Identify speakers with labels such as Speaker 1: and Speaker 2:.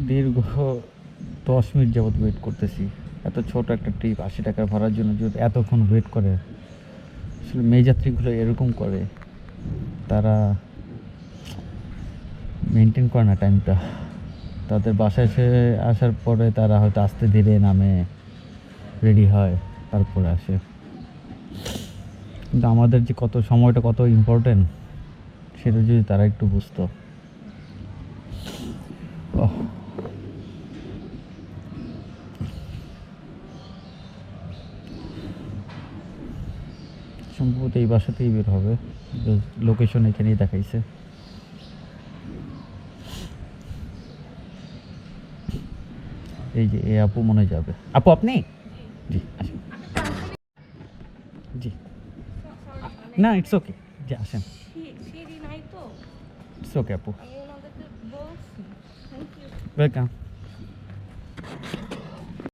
Speaker 1: দীর্ঘ 10 মিনিট যাবত ওয়েট করতেছি। এত ছোট একটা ট্রিপ 80 টাকা ভাড়ার জন্য যদি এতক্ষণ ওয়েট করে, আসলে মেয়ে যাত্রীগুলো এরকম করে, তারা মেনটেন করে না টাইমটা। তাদের বাসায় এসে আসার পরে তারা হয়তো আস্তে ধীরে নামে, রেডি হয়, তারপরে আসে। কিন্তু আমাদের যে কত সময়টা কত ইম্পর্টেন্ট, সেটা যদি তারা একটু বুঝতো। সম্ভবত এই বাসাতেই বের হবে, লোকেশন এখানেই দেখাইছে। এই যে এ আপু মনে যাবে। আপু আপনি? জি আসেন। জি না, ইটস ওকে, জি আসেন। ইটস ওকে আপু, ওয়েলকাম।